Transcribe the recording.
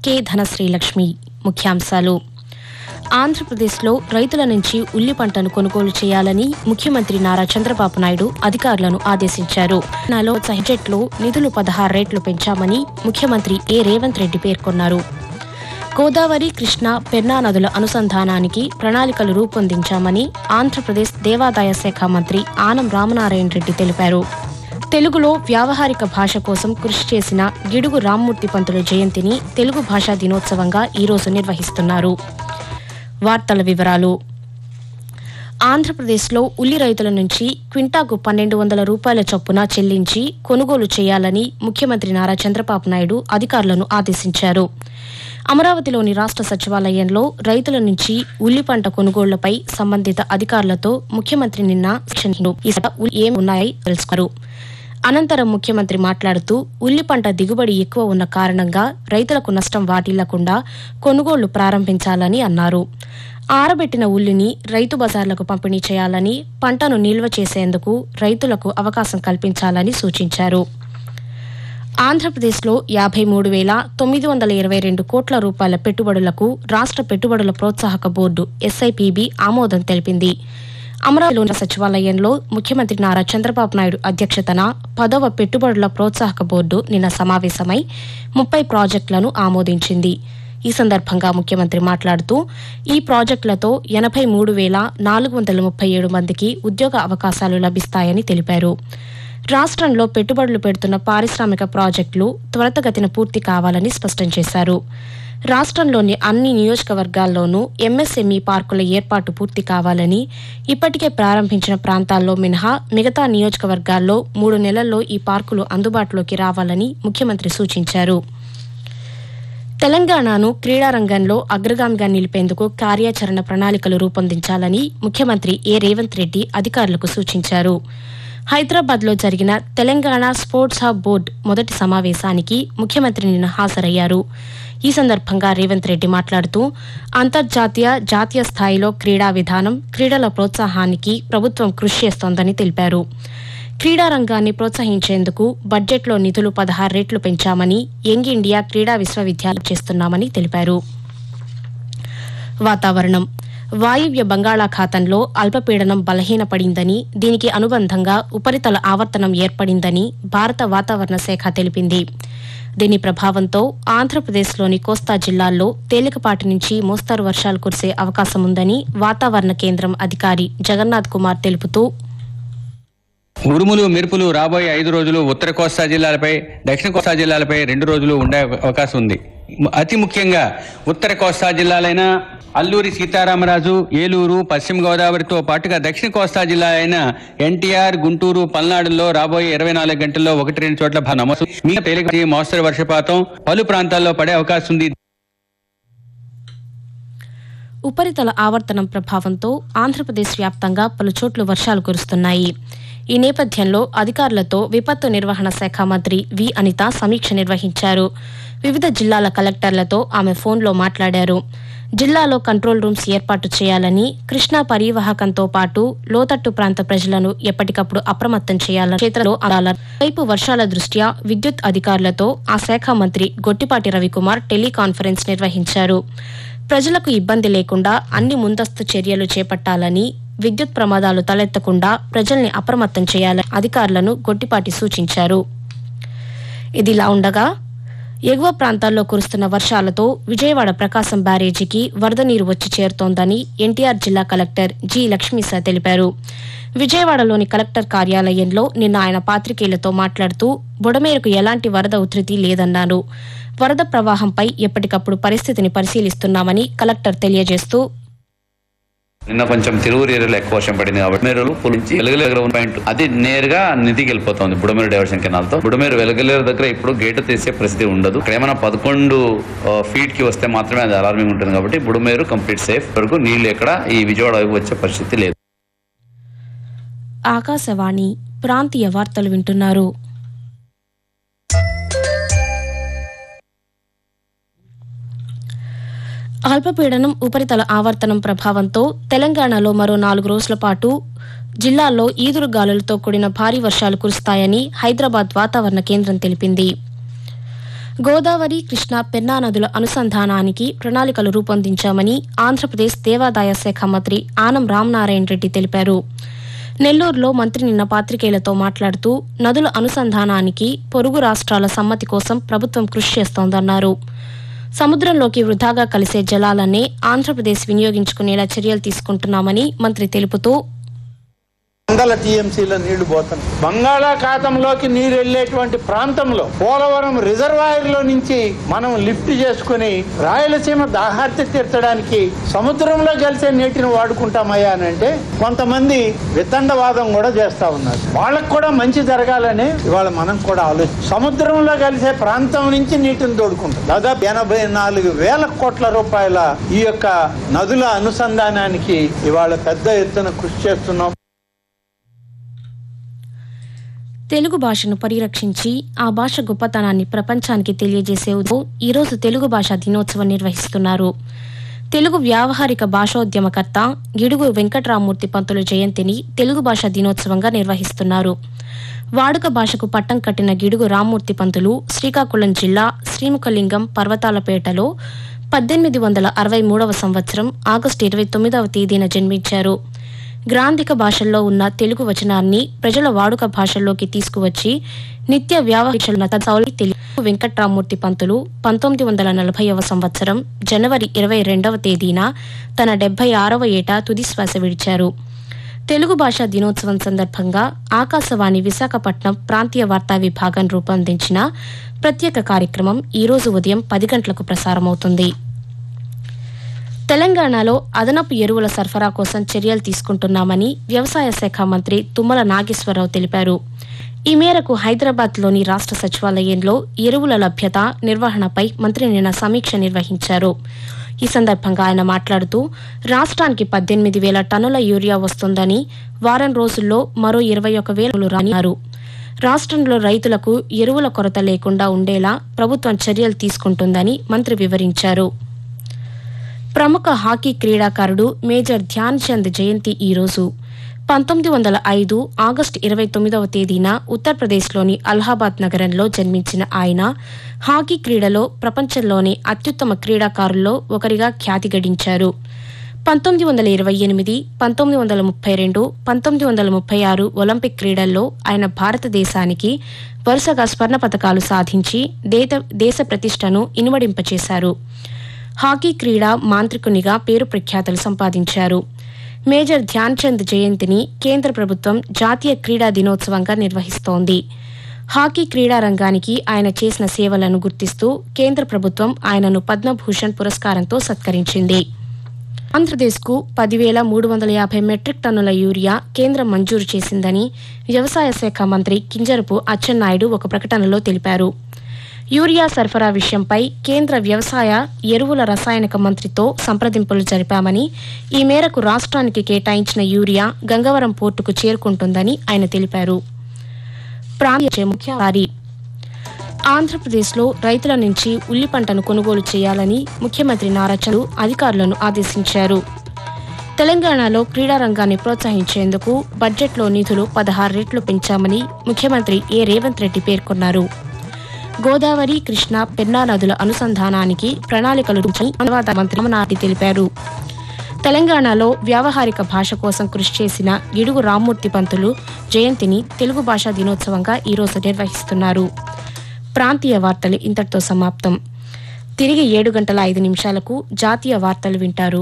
K Dhanasrilakshmi. ముఖ్యాంశాలు. ఆంధ్రప్రదేశ్లో రైతుల నుంచి ఉల్లి పంటను కొనుగోలు చేయాలని ముఖ్యమంత్రి నారా చంద్రబాబు నాయుడు అధికారులను ఆదేశించారు. నాలో బడ్జెట్లో నిధులు 16 రెట్లు పెంచామని ముఖ్యమంత్రి ఏ రేవంత్ రెడ్డి పేర్కొన్నారు. గోదావరి, కృష్ణా, పెన్నా నదుల అనుసంధానానికి ప్రణాళికలు రూపొందించామని ఆంధ్రప్రదేశ్ దేవాదాయ శాఖ మంత్రి ఆనం రామనారాయణ రెడ్డి తెలిపారు. తెలుగులో వ్యావహారిక భాష కోసం కృషి చేసిన గిడుగు రామ్మూర్తి పంతుల జయంతిని తెలుగు భాషా దినోత్సవంగా ఈరోజు నిర్వహిస్తున్నారు. వార్తల వివరాలు. ఆంధ్రప్రదేశ్లో ఉల్లి రైతుల నుంచి క్వింటాకు 1200 రూపాయల చొప్పున చెల్లించి కొనుగోలు చేయాలని ముఖ్యమంత్రి నారా చంద్రబాబు నాయుడు అధికారులను ఆదేశించారు. అమరావతిలోని రాష్ట్ర సచివాలయంలో రైతుల నుంచి ఉల్లి పంట కొనుగోళ్లపై సంబంధిత అధికారులతో ముఖ్యమంత్రి నిన్న ఏమి ఉన్నాయో తెలుసుకున్నారు. అనంతరం ముఖ్యమంత్రి మాట్లాడుతూ ఉల్లి పంట దిగుబడి ఎక్కువ ఉన్న కారణంగా రైతులకు నష్టం వాటిల్లకుండా కొనుగోళ్లు ప్రారంభించాలని అన్నారు. ఆరబెట్టిన ఉల్లిని రైతు బజార్లకు పంపిణీ చేయాలని, పంటను నిల్వ చేసేందుకు రైతులకు అవకాశం కల్పించాలని సూచించారు. ఆంధ్రప్రదేశ్లో 53,922 కోట్ల రూపాయల పెట్టుబడులకు రాష్ట్ర పెట్టుబడుల ప్రోత్సాహక బోర్డు SIPB ఆమోదం తెలిపింది. అమరావతిలోని సచివాలయంలో ముఖ్యమంత్రి నారా చంద్రబాబు నాయుడు అధ్యక్షతన 10వ పెట్టుబడుల ప్రోత్సాహక బోర్డు నిన్న సమావేశమై 30 ప్రాజెక్టులను ఆమోదించింది. ఈ సందర్భంగా ముఖ్యమంత్రి మాట్లాడుతూ ఈ ప్రాజెక్టులతో 83,437 మందికి ఉద్యోగ అవకాశాలు లభిస్తాయని తెలిపారు. రాష్ట్రంలో పెట్టుబడులు పెడుతున్న పారిశ్రామిక ప్రాజెక్టులు త్వరితగతిన పూర్తి కావాలని స్పష్టం చేశారు. రాష్ట్రంలోని అన్ని నియోజకవర్గాల్లోనూ MSME పార్కుల ఏర్పాటు పూర్తి కావాలని, ఇప్పటికే ప్రారంభించిన ప్రాంతాల్లో మినహా మిగతా నియోజకవర్గాల్లో 3 నెలల్లో ఈ పార్కులు అందుబాటులోకి రావాలని ముఖ్యమంత్రి సూచించారు. తెలంగాణను క్రీడారంగంలో అగ్రగామిగా నిలిపేందుకు కార్యాచరణ ప్రణాళికలు రూపొందించాలని ముఖ్యమంత్రి ఏ రేవంత్ రెడ్డి అధికారులకు సూచించారు. హైదరాబాద్లో జరిగిన తెలంగాణ స్పోర్ట్స్ హబ్ బోర్డు మొదటి సమావేశానికి ముఖ్యమంత్రి నిన్న హాజరయ్యారు. ఈ సందర్భంగా రేవంత్ రెడ్డి మాట్లాడుతూ అంతర్జాతీయ, జాతీయ స్థాయిలో క్రీడా విధానం, క్రీడల ప్రోత్సాహానికి ప్రభుత్వం కృషి చేస్తోందని తెలిపారు. క్రీడారంగాన్ని ప్రోత్సహించేందుకు బడ్జెట్లో నిధులు 16 రెట్లు పెంచామని, యంగ్ ఇండియా క్రీడా విశ్వవిద్యాలయం చేస్తున్నామని తెలిపారు. వాతావరణం. వాయువ్య బంగాళాఖాతంలో అల్పపీడనం బలహీనపడిందని, దీనికి అనుబంధంగా ఉపరితల ఆవర్తనం ఏర్పడిందని భారత వాతావరణ శాఖ తెలిపింది. దీని ప్రభావంతో ఆంధ్రప్రదేశ్లోని కోస్తా జిల్లాల్లో తేలికపాటి నుంచి మోస్తరు వర్షాలు కురిసే అవకాశముందని వాతావరణ కేంద్రం అధికారి జగన్నాథ్ కుమార్ తెలుపుతూ, ఉరుములు, మెరుపులు రాబోయే 5 రోజులు ఉత్తర కోస్తా జిల్లాలపై, దక్షిణ కోస్తా జిల్లాలపై 2 రోజులు ఉండే అవకాశం ఉంది. అతి ముఖ్యంగా ఉత్తర కోస్తా జిల్లాలైన అల్లూరి సీతారామరాజు, ఏలూరు, పశ్చిమ గోదావరితో పాటుగా దక్షిణ కోస్తా జిల్లా అయిన NTR, గుంటూరు, పల్నాడులో రాబోయే 24 గంటల్లో 1-2 చోట్ల నమోదు. తేలికపాటి మోస్తరు వర్షపాతం పలు ప్రాంతాల్లో పడే అవకాశం ఉంది. ఉపరితల ఆవర్తనం ప్రభావంతో ఆంధ్రప్రదేశ్ వ్యాప్తంగా పలుచోట్ల వర్షాలు కురుస్తున్నాయి. ఈ నేపథ్యంలో అధికారులతో విపత్తు నిర్వహణ శాఖ మంత్రి వి. అనిత సమీక్ష నిర్వహించారు. వివిధ జిల్లాల కలెక్టర్లతో ఆమె ఫోన్లో మాట్లాడారు. జిల్లాలో కంట్రోల్ రూమ్స్ ఏర్పాటు చేయాలని, కృష్ణా పరీవాహకంతో పాటు లోతట్టు ప్రాంత ప్రజలను ఎప్పటికప్పుడు అప్రమత్తం చేయాలని క్షేత్రంలో వైపు వర్షాల దృష్ట్యా విద్యుత్ అధికారులతో ఆ శాఖ మంత్రి గొట్టిపాటి రవికుమార్ టెలికాన్ఫరెన్స్ నిర్వహించారు. ప్రజలకు ఇబ్బంది లేకుండా అన్ని ముందస్తు చర్యలు చేపట్టాలని, విద్యుత్ ప్రమాదాలు తలెత్తకుండా ప్రజల్ని అప్రమత్తం చేయాలని అధికారులను గొట్టిపాటి సూచించారు. ఇదిలా ఉండగా ఎగువ ప్రాంతాల్లో కురుస్తున్న వర్షాలతో విజయవాడ ప్రకాశం బ్యారేజీకి వరద నీరు వచ్చి చేరుతోందని NTR జిల్లా కలెక్టర్ జి. లక్ష్మీసా తెలిపారు. విజయవాడలోని కలెక్టర్ కార్యాలయంలో నిన్న ఆయన పాత్రికేయులతో మాట్లాడుతూ బుడమేరుకు ఎలాంటి వరద ఉధృతి లేదన్నారు. వరద ప్రవాహంపై ఎప్పటికప్పుడు పరిస్థితిని పరిశీలిస్తున్నామని కలెక్టర్ తెలియజేస్తూ, నిన్న కొంచెం తిరువురు ఏరియాలో ఎక్కువ వర్షం పడింది కాబట్టి మేరు నుంచి వెలగలేరు పాయింట్ అది నేరుగా నదికి వెళ్ళిపోతుంది. బుడమేరు డైవర్షన్ కెనాల్ తో బుడమేరు వెలగలేరు దగ్గర ఇప్పుడు గేటు తీసే పరిస్థితి ఉండదు. ఇక్కడ ఏమైనా 11 ఫీట్ కి వస్తే మాత్రమే అది అలార్మింగ్ ఉంటుంది. కాబట్టి బుడమేరు కంప్లీట్ సేఫ్. వరకు నీళ్లు ఎక్కడ ఈ విజయవాడ వైపు వచ్చే పరిస్థితి లేదు. ఆకాశవాణి ప్రాంతీయ వార్తలు వింటున్నారు. అల్పపీడనం, ఉపరితల ఆవర్తనం ప్రభావంతో తెలంగాణలో మరో 4 రోజుల పాటు జిల్లాల్లో ఈదురుగాలులతో కూడిన భారీ వర్షాలు కురుస్తాయని హైదరాబాద్ వాతావరణ కేంద్రం తెలిపింది. గోదావరి, కృష్ణా, పెన్నా నదుల అనుసంధానానికి ప్రణాళికలు రూపొందించామని ఆంధ్రప్రదేశ్ దేవాదాయ శాఖ మంత్రి ఆనం రామనారాయణ రెడ్డి తెలిపారు. నెల్లూరులో మంత్రి నిన్న పాత్రికేయులతో మాట్లాడుతూ నదుల అనుసంధానానికి పొరుగు రాష్ట్రాల సమ్మతి కోసం ప్రభుత్వం కృషి చేస్తోందన్నారు. సముద్రంలోకి వృధాగా కలిసే జలాలనే ఆంధ్రప్రదేశ్ వినియోగించుకునేలా చర్యలు తీసుకుంటున్నామని మంత్రి తెలుపుతూ వందల టీఎంసీల నీళ్లు పోతున్నాయి. బంగాళాఖాతంలోకి నీరు వెళ్లేటువంటి ప్రాంతంలో పోలవరం రిజర్వాయర్లో నుంచి మనం లిఫ్ట్ చేసుకుని రాయలసీమ దాహార్తి తీర్చడానికి సముద్రంలో కలిసే నీటిని వాడుకుంటామయ్యా అని అంటే కొంతమంది వితండవాదం కూడా చేస్తా ఉన్నారు. వాళ్ళకు కూడా మంచి జరగాలని ఇవాళ మనం కూడా సముద్రంలో కలిసే ప్రాంతం నుంచి నీటిని తోడుకుంటాం. దాదాపు 84,000 కోట్ల రూపాయల ఈ యొక్క నదుల అనుసంధానానికి ఇవాళ పెద్ద ఎత్తున కృషి చేస్తున్నాం. తెలుగు భాషను పరిరక్షించి ఆ భాష గొప్పతనాన్ని ప్రపంచానికి తెలియజేసే ఈరోజు తెలుగు భాషా దినోత్సవం నిర్వహిస్తున్నారు. తెలుగు వ్యావహారిక భాషోద్యమకర్త గిడుగు వెంకట్రామూర్తి పంతులు జయంతిని తెలుగు భాషా దినోత్సవంగా నిర్వహిస్తున్నారు. వాడుక భాషకు పట్టం కట్టిన గిడుగు రామ్మూర్తి పంతులు శ్రీకాకుళం జిల్లా శ్రీముఖలింగం పర్వతాలపేటలో 1863 సంవత్సరం ఆగస్టు 29వ తేదీన జన్మించారు. గ్రాంధిక భాషల్లో ఉన్న తెలుగు వచనాన్ని ప్రజల వాడుక భాషల్లోకి తీసుకువచ్చి నిత్య వ్యావహారిక తెలుగు వెంకట్రామూర్తి పంతులు 1940వ సంవత్సరం జనవరి 22వ తేదీన తన 76వ ఏట తుదిశ్వాస విడిచారు. తెలుగు భాషా దినోత్సవం సందర్భంగా ఆకాశవాణి విశాఖపట్నం ప్రాంతీయ వార్తా విభాగం రూపొందించిన ప్రత్యేక కార్యక్రమం ఈరోజు ఉదయం 10 గంటలకు ప్రసారమవుతుంది. తెలంగాణలో అదనపు ఎరువుల సరఫరా కోసం చర్యలు తీసుకుంటున్నామని వ్యవసాయ శాఖ మంత్రి తుమ్మల నాగేశ్వరరావు తెలిపారు. ఈ మేరకు హైదరాబాద్లోని రాష్ట్ర సచివాలయంలో ఎరువుల లభ్యత, నిర్వహణపై మంత్రి నిన్న సమీక్ష నిర్వహించారు. ఈ సందర్భంగా ఆయన మాట్లాడుతూ రాష్ట్రానికి 18,000 టన్నుల యూరియా వస్తుందని, వారం రోజుల్లో మరో 21,000 రానిన్నారు. రాష్ట్రంలో రైతులకు ఎరువుల కొరత లేకుండా ఉండేలా ప్రభుత్వం చర్యలు తీసుకుంటుందని మంత్రి వివరించారు. ప్రముఖ హాకీ క్రీడాకారుడు మేజర్ ధ్యాన్ చంద్ జయంతి ఈరోజు. 1905 ఆగస్టు 29వ తేదీన ఉత్తరప్రదేశ్లోని అలహాబాద్ నగరంలో జన్మించిన ఆయన హాకీ క్రీడలో ప్రపంచంలోని అత్యుత్తమ క్రీడాకారుల్లో ఒకరిగా ఖ్యాతి గడించారు. 1928, 1932, 1936 ఒలింపిక్ క్రీడల్లో ఆయన భారతదేశానికి వరుసగా స్వర్ణ పతకాలు సాధించి దేశ ప్రతిష్టను ఇనుమడింపచేశారు. హాకీ క్రీడా మాంత్రికునిగా పేరు ప్రఖ్యాతలు సంపాదించారు. మేజర్ ధ్యాన్ చంద్ జయంతిని కేంద్ర ప్రభుత్వం జాతీయ క్రీడా దినోత్సవంగా నిర్వహిస్తోంది. హాకీ క్రీడా రంగానికి ఆయన చేసిన సేవలను గుర్తిస్తూ కేంద్ర ప్రభుత్వం ఆయనను పద్మభూషణ్ పురస్కారంతో సత్కరించింది. ఆంధ్రప్రదేశ్కు 10,350 మెట్రిక్ టన్నుల యూరియా కేంద్రం మంజూరు చేసిందని వ్యవసాయ శాఖ మంత్రి కింజరపు అచ్చెన్నాయుడు ఒక ప్రకటనలో తెలిపారు. యూరియా సరఫరా విషయంపై కేంద్ర వ్యవసాయ, ఎరువుల, రసాయనిక మంత్రితో సంప్రదింపులు జరిపామని, ఈ మేరకు రాష్ట్రానికి కేటాయించిన యూరియా గంగవరం పోర్టుకు చేరుకుంటుందని ఆయన తెలిపారు. ఆంధ్రప్రదేశ్లో రైతుల నుంచి ఉల్లి పంటను కొనుగోలు చేయాలని ముఖ్యమంత్రి నారా చంద్రబాబు అధికారులను ఆదేశించారు. తెలంగాణలో క్రీడా రంగాన్ని ప్రోత్సహించేందుకు బడ్జెట్లో నిధులు 16 రెట్లు పెంచామని ముఖ్యమంత్రి రేవంత్ రెడ్డి పేర్కొన్నారు. గోదావరి, కృష్ణా, పెన్నా నదుల అనుసంధానానికి ప్రణాళికలు రూపొందించామని మంత్రి రామనారాయణ తెలిపారు. తెలంగాణలో వ్యావహారిక భాష కోసం కృషి చేసిన గిడుగు రామ్మూర్తి పంతులు జయంతిని తెలుగు భాషా దినోత్సవంగా ఈరోజు నిర్వహిస్తున్నారు. ప్రాంతీయ వార్తలు ఇంతటితో సమాప్తం. తిరిగి 7:05 జాతీయ వార్తలు వింటారు.